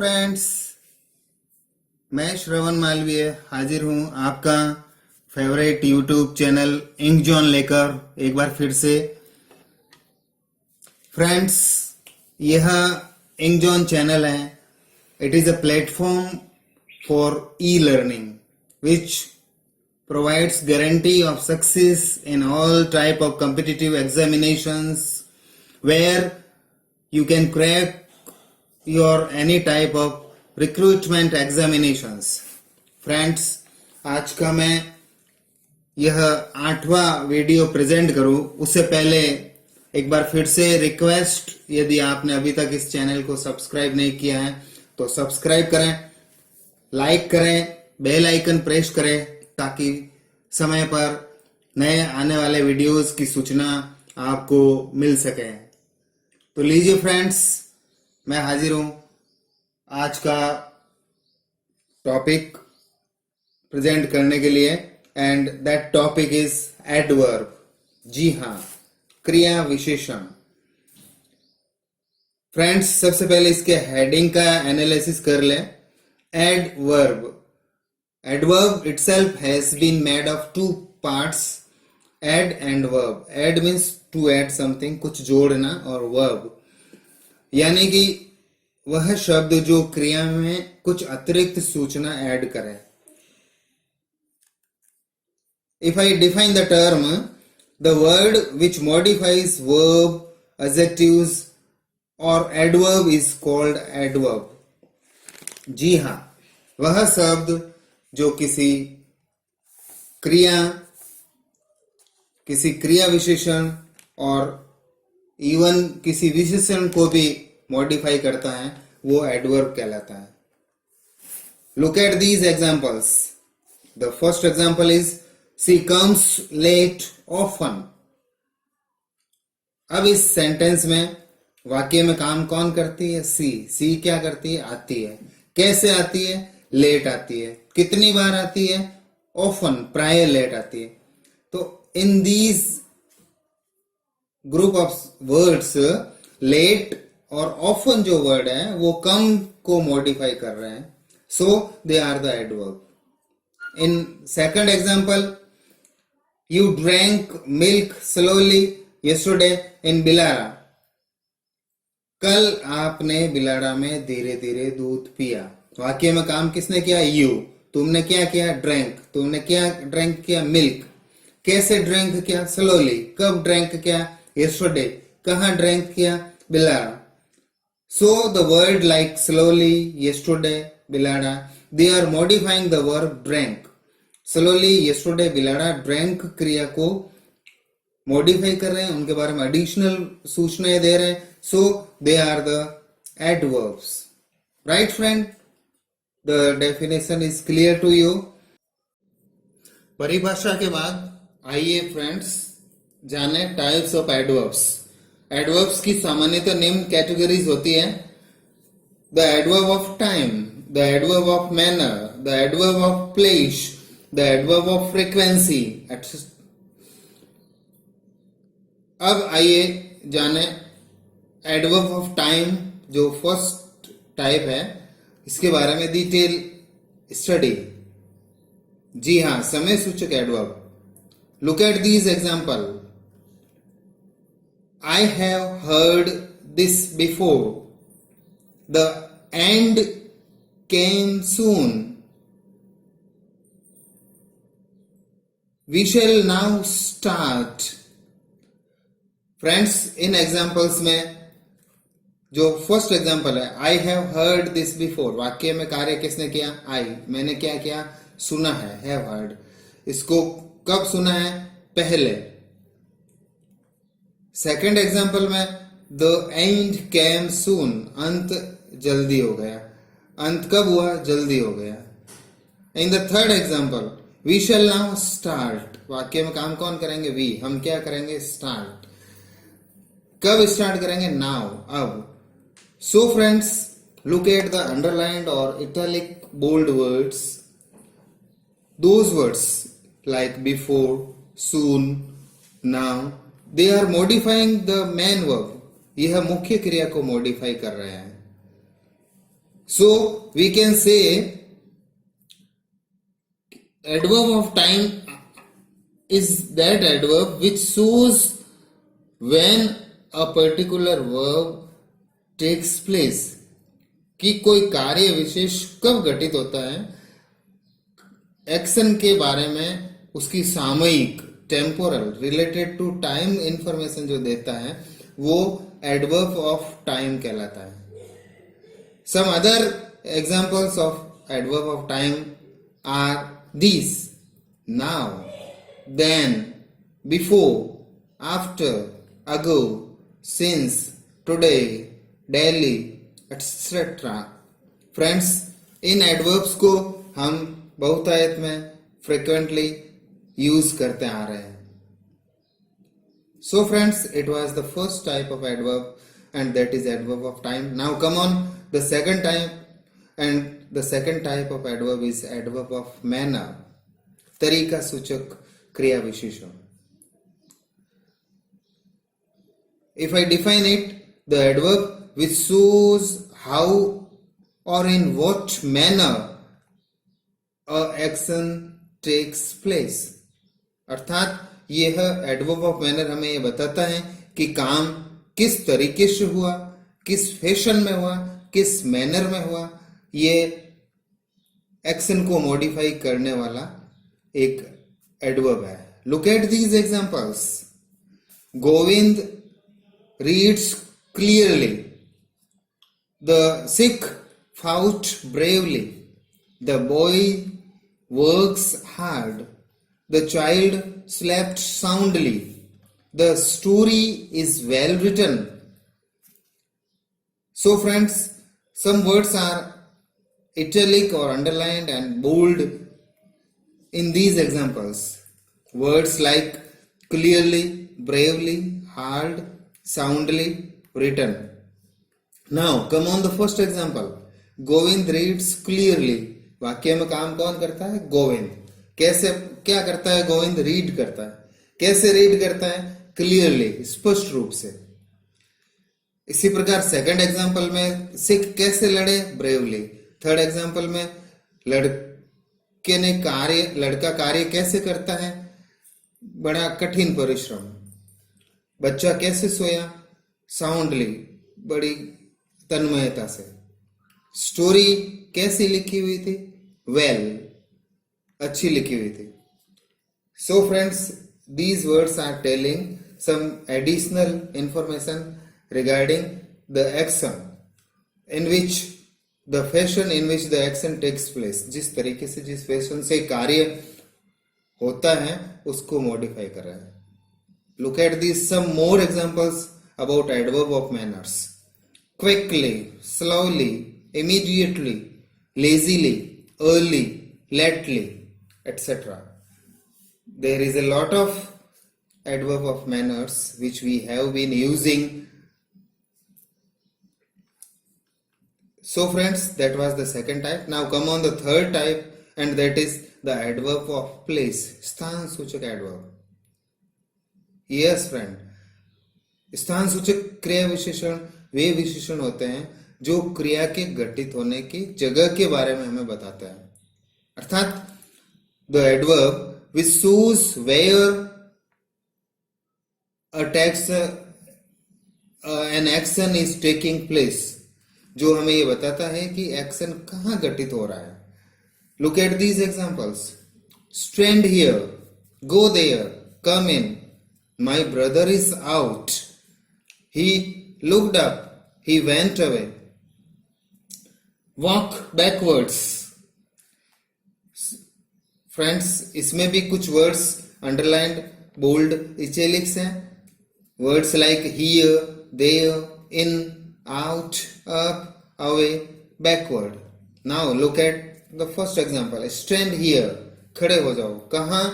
Friends, मैं श्रवण मालवीय हाजिर हूं आपका favourite YouTube channel Ink John लेकर एक बार फिर से। फ्रेंड्स, यह इंक जॉन चैनल है। It is a platform for e learning which provides guarantee of success in all type of competitive examinations where you can crack your any type of recruitment examinations. Friends, आज का मैं यह 8वां video present करूं उससे पहले एक बार फिर से रिक्वेस्ट, यदि आपने अभी तक इस चैनल को सब्सक्राइब नहीं किया है तो सब्सक्राइब करें, लाइक करें, बेल आइकन प्रेस करें ताकि समय पर नए आने वाले वीडियोस की सूचना आपको मिल सके। तो लीजिए फ्रेंड्स, मैं हाजिर हूं आज का टॉपिक प्रेजेंट करने के लिए and that topic is adverb. जी हां, क्रिया विशेषण। फ्रेंड्स, सबसे पहले इसके हेडिंग का एनालिसिस कर ले। Adverb. Adverb itself has been made of two parts, add and verb. Add means to add something, कुछ जोड़ना, और verb यानी कि वह शब्द जो क्रिया में कुछ अतिरिक्त सूचना ऐड करे। If I define the term, the word which modifies verb, adjectives or adverb is called adverb. जी हाँ, वह शब्द जो किसी क्रिया विशेषण और इवन किसी विशेषण को भी मॉडिफाई करता है वो एडवर्ब कहलाता है। Look at these examples. The first example is she comes late often. अब इस सेंटेंस में वाक्य में काम कौन करती है? सी क्या करती है? आती है। कैसे आती है? लेट आती है। कितनी बार आती है? ऑफन, प्राय लेट आती है। तो in these group of words, late और ऑफन जो वर्ड है वो कम को मॉडिफाई कर रहे हैं, so they are the adverb. In second example, you drank milk slowly yesterday in Bilara. कल आपने बिलारा में धीरे धीरे दूध पिया। वाक्य में काम किसने किया? यू। तुमने क्या किया? ड्रैंक। तुमने क्या ड्रैंक किया? मिल्क। कैसे ड्रैंक किया? स्लोली। कब ड्रैंक किया? यस्टरडे। कहाँ ड्रैंक किया? Bilara. So the word like slowly, yesterday, Bilara, they are modifying the verb drank. Slowly, yesterday, Bilara drank क्रिया को मॉडिफाई कर रहे हैं, उनके बारे में एडिशनल सूचनाएं दे रहे हैं, so they are the adverbs. Right friend? The definition is clear to you. परिभाषा के बाद आइए फ्रेंड्स जाने टाइप्स ऑफ एडवर्ब्स। एडवर्ब्स की सामान्यतः निम्न कैटेगरीज होती है। The adverb of time, the adverb of manner, the adverb of place, the adverb of frequency, etc. अब आइए जाने एडवर्ब ऑफ टाइम, जो फर्स्ट टाइप है, इसके बारे में डिटेल स्टडी। जी हां, समय सूचक adverb. Look at these example. I have heard this before. The end came soon. We shall now start. Friends, इन एग्जांपल्स में जो फर्स्ट एग्जांपल है, I have heard this before, वाक्य में कार्य किसने किया? आई। मैंने क्या किया? सुना है, हैव हर्ड। इसको कब सुना है? पहले। सेकंड एग्जांपल में, द एंड केम सून, अंत जल्दी हो गया। अंत कब हुआ? जल्दी हो गया। In the third example, we shall now start, वाक्य में काम कौन करेंगे? वी। हम क्या करेंगे? स्टार्ट। कब स्टार्ट करेंगे? नाउ, अब। So friends, look at the underlined or italic bold words. Those words like before, soon, now, they are modifying the main verb. यह मुख्य क्रिया को मॉडिफाई कर रहे हैं। So we can say adverb of time is that adverb which shows when a particular verb takes place, कि कोई कार्य विशेष कब घटित होता है, एक्शन के बारे में उसकी सामयिक temporal related to time information जो देता है वो एडवर्ब ऑफ टाइम कहलाता है. Some other examples of adverb of time are these: now, then, before, after, ago, since, today, daily, etc. Friends, in adverbs को हम बहुतायत में frequently use करते आ रहे हैं. So friends, it was the first type of adverb, and that is adverb of time. Now come on, the second type, and the second type of adverb is adverb of manner, तरीका सूचक क्रिया विशेषण. If I define it, the adverb which shows how or in what manner a action takes place. अर्थात यह adverb of manner हमें ये बताता है कि काम किस तरीके से हुआ, किस फैशन में हुआ, किस मैनर में हुआ. ये एक्शन को मॉडिफाई करने वाला एक एडवर्ब है. Look at these examples. Govind reads clearly. The Sikh fought bravely. The boy works hard. The child slept soundly. The story is well written. So friends, some words are italic or underlined and bold in these examples. Words like clearly, bravely, hard, soundly, written. Now come on the first example. Govind reads clearly. वाक्य में काम कौन करता है? गोविंद. कैसे क्या करता है? गोविंद रीड करता है. कैसे रीड करता है? क्लियरली, स्पष्ट रूप से. इसी प्रकार सेकंड एग्जांपल में सिख कैसे लड़े? ब्रेवली. थर्ड एग्जांपल में लड़का कार्य कैसे करता है? बड़ा कठिन परिश्रम. बच्चा कैसे सोया? साउंडली, बड़ी तन्मयता से. स्टोरी कैसी लिखी हुई थी? वेल, अच्छी लिखी हुई थी. So friends, these words are telling some additional information regarding the action in which the fashion in which the action takes place. जिस तरीके से जिस फैशन से कार्य होता है उसको मॉडिफाई कर रहा है. Look at these some more examples about adverb of manners. Quickly, slowly, immediately, lazily, early, lately, etc. There is a lot of adverb of manners which we have been using. So friends, that was the second type. Now come on the third type, and that is the adverb of place. स्थान सूचक adverb. Yes friend, स्थान सूचक क्रिया विशेषण वे विशेषण होते हैं जो क्रिया के घटित होने की जगह के बारे में हमें बताता है. अर्थात the adverb which shows where an action is taking place, जो हमें ये बताता है कि एक्शन कहाँ घटित हो रहा है. Look at these examples. Stand here, go there, come in. My brother is out. He looked up, he went away. Walk backwards. Friends, इसमें भी कुछ वर्ड्स अंडरलाइंड, बोल्ड, इटैलिक्स हैं. Words like here, there, in, out, up, away, backward. Now look at the first example. Stand here, खड़े हो जाओ. कहाँ?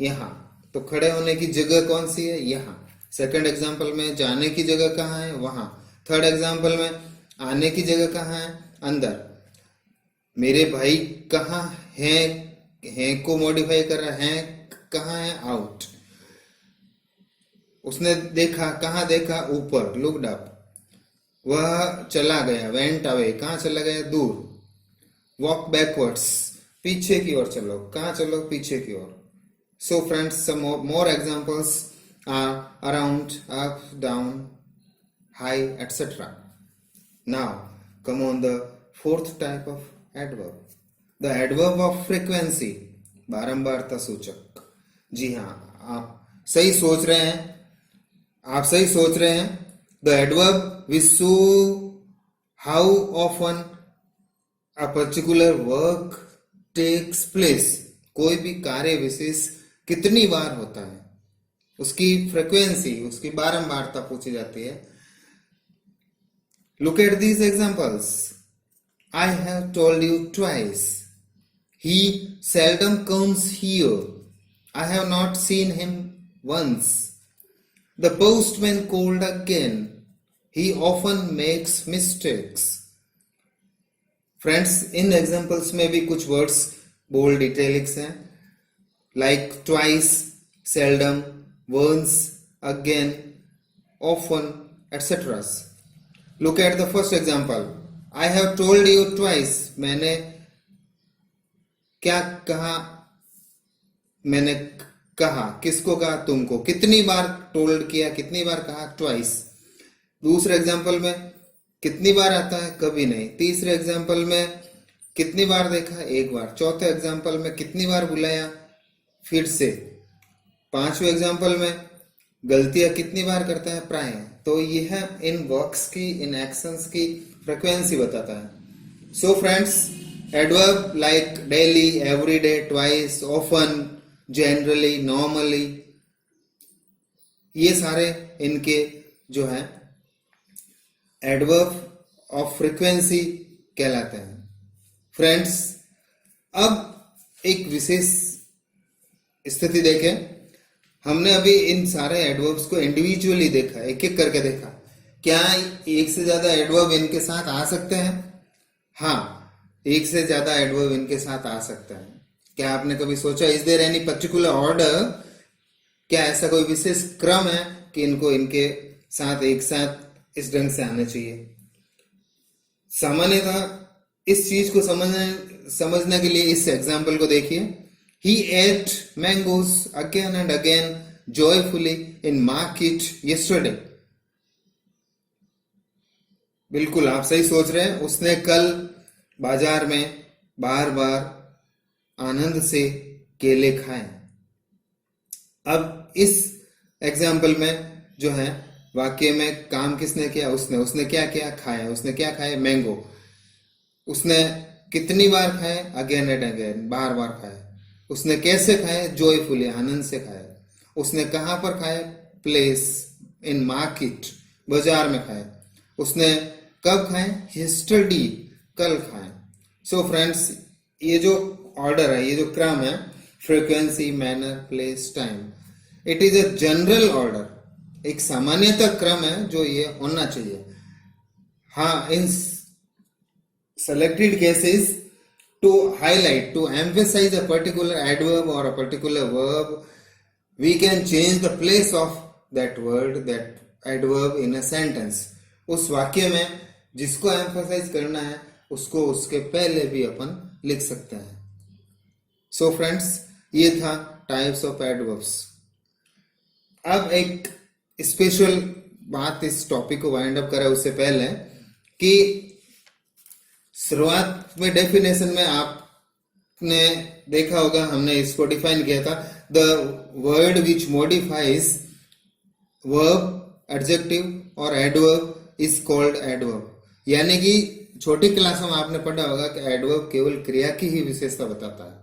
यहाँ. तो खड़े होने की जगह कौन सी है? यहाँ. सेकंड एग्जांपल में जाने की जगह कहाँ है? वहां. थर्ड एग्जांपल में आने की जगह कहाँ है? अंदर. मेरे भाई कहाँ हैं को मॉडिफाई कर रहा है. कहाँ है? आउट. उसने देखा. कहाँ देखा? ऊपर. Looked up. वह चला गया. Went away. कहाँ चला गया? दूर. वॉक बैकवर्ड्स, पीछे की ओर चलो, कहाँ चलो, पीछे की ओर. So friends, some more examples are around, up, down, high, etc. Now come on the fourth type of adverb, the adverb of frequency, बारंबारता सूचक. जी हाँ, आप सही सोच रहे हैं, आप सही सोच रहे हैं. The adverb will show how often a particular work takes place. कोई भी कार्य विशेष कितनी बार होता है, उसकी फ्रीक्वेंसी, उसकी बारंबारता पूछी जाती है. Look at these examples. I have told you twice. He seldom comes here. I have not seen him once. The postman called again. He often makes mistakes. Friends, in examples में भी कुछ words bold italics हैं, like twice, seldom, once, again, often, etc. Look at the first example. I have told you twice. मैंने क्या कहा, मैंने कहा, किसको कहा, तुमको. कितनी बार टोल्ड किया, कितनी बार कहा, ट्वाइस. दूसरे एग्जाम्पल में कितनी बार आता है, कभी नहीं. तीसरे एग्जाम्पल में कितनी बार देखा, एक बार. चौथे एग्जाम्पल में कितनी बार बुलाया, फिर से. पांचवें एग्जाम्पल में गलतियां कितनी बार करता है, प्राय. तो यह इन वर्क्स की, इन एक्शंस की फ्रीक्वेंसी बताता है. So friends, adverb like daily, everyday, twice, often, generally, normally, ये सारे इनके जो है एडवर्ब ऑफ फ्रीक्वेंसी कहलाते हैं. फ्रेंड्स, अब एक विशेष स्थिति देखें. हमने अभी इन सारे एडवर्ब्स को इंडिविजुअली देखा, एक एक करके देखा. क्या एक से ज्यादा एडवर्ब इनके साथ आ सकते हैं? हाँ, एक से ज्यादा एडवर्ब इनके साथ आ सकते हैं. क्या आपने कभी सोचा, is there any particular order, क्या ऐसा कोई विशेष क्रम है कि इनको इनके साथ एक साथ इस ढंग से आने चाहिए? सामान्यतः इस चीज को समझने के लिए इस एग्जाम्पल को देखिए. He ate mangoes again and again joyfully in market yesterday. बिल्कुल आप सही सोच रहे हैं. उसने कल बाजार में बार बार आनंद से केले खाए. अब इस एग्जाम्पल में जो है वाक्य में काम किसने किया, उसने क्या किया, खाया. उसने क्या खाया, मैंगो. उसने कितनी बार खाए, अगेन एंड अगेन, बार बार खाए. उसने कैसे खाए, जॉयफुली, आनंद से खाए. उसने कहां पर खाए, प्लेस, इन मार्केट, बाजार में खाए. उसने कब खाए, यस्टरडे, कल खाए. सो फ्रेंड्स, ये जो ऑर्डर है, ये जो क्रम है, frequency, manner, place, time, it is a general order. एक सामान्यतः क्रम है जो ये होना चाहिए. हाँ, इन selected cases, to highlight, to emphasize a particular adverb or a particular verb, we can change the place of that word, that adverb in a sentence. उस वाक्य में जिसको emphasize करना है उसको उसके पहले भी अपन लिख सकते हैं. So friends, ये था types of adverbs. अब एक स्पेशल बात इस टॉपिक को वाइंड अप करें उससे पहले कि शुरुआत में डेफिनेशन में आपने देखा होगा, हमने इसको डिफाइन किया था, the word which modifies verb, adjective और एडवर्ब इज कॉल्ड एडवर्ब. यानी कि छोटी क्लास में आपने पढ़ा होगा कि एडवर्ब केवल क्रिया की ही विशेषता बताता है.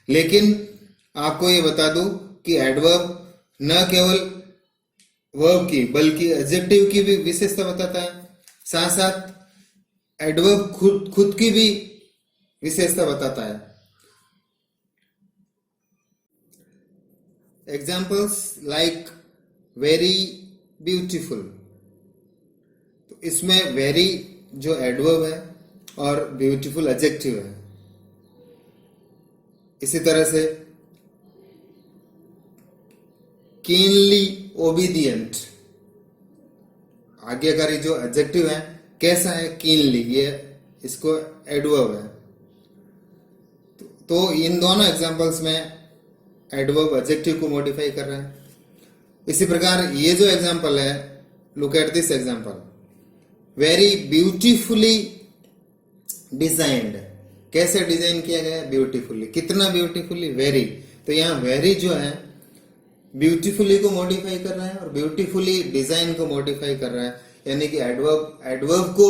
लेकिन आपको ये बता दूं कि एडवर्ब न केवल वर्ब की बल्कि एडजेक्टिव की भी विशेषता बताता है. साथ साथ एडवर्ब खुद की भी विशेषता बताता है. Examples like very, beautiful. तो इसमें वेरी जो एडवर्ब है और ब्यूटीफुल एडजेक्टिव है. इसी तरह से कीनली ओबीडियंट, आज्ञाकारी जो एडजेक्टिव है, कैसा है, कीनली, ये इसको एडवर्ब है. तो इन दोनों एग्जांपल्स में एडवर्ब एडजेक्टिव को मॉडिफाई कर रहा है। इसी प्रकार ये जो एग्जांपल है, look at this example, very beautifully designed. कैसे डिजाइन किया गया है? ब्यूटीफुली। कितना ब्यूटीफुली? वेरी। तो यहाँ वेरी जो है ब्यूटीफुली को मॉडिफाई कर रहा है और ब्यूटीफुली डिजाइन को मॉडिफाई कर रहा है, यानी कि एडवर्ब को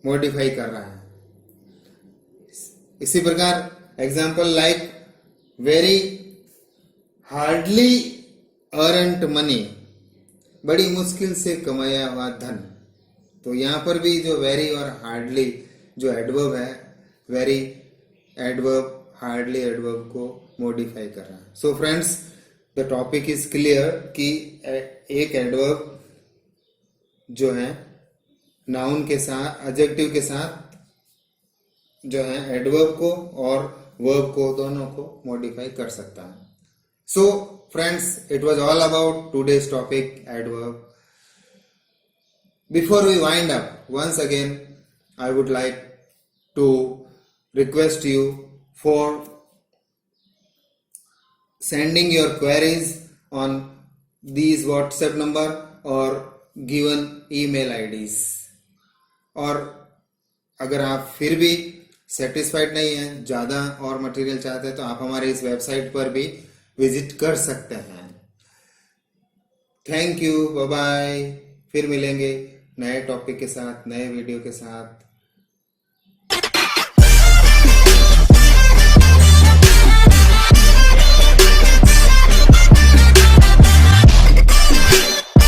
मॉडिफाई कर रहा है। इसी प्रकार example like very hardly earned money, बड़ी मुश्किल से कमाया हुआ धन। तो यहाँ पर भी जो वेरी और हार्डली जो एडवर्ब है, वेरी एडवर्ब हार्डली एडवर्ब को मॉडिफाई कर रहा है। So friends, the topic is clear कि एक एडवर्ब जो है नाउन के साथ, एडजेक्टिव के साथ जो है एडवर्ब को और वर्ब को, दोनों को मॉडिफाई कर सकता है। So friends, it was all about today's topic, adverb. Before we wind up, once again I would like to request you for sending your queries on these WhatsApp number or given email IDs. और अगर आप फिर भी satisfied नहीं हैं, ज़्यादा और material चाहते हैं, तो आप हमारे इस वेबसाइट पर भी विजिट कर सकते हैं। Thank you, bye bye. फिर मिलेंगे नए टॉपिक के साथ, नए वीडियो के साथ।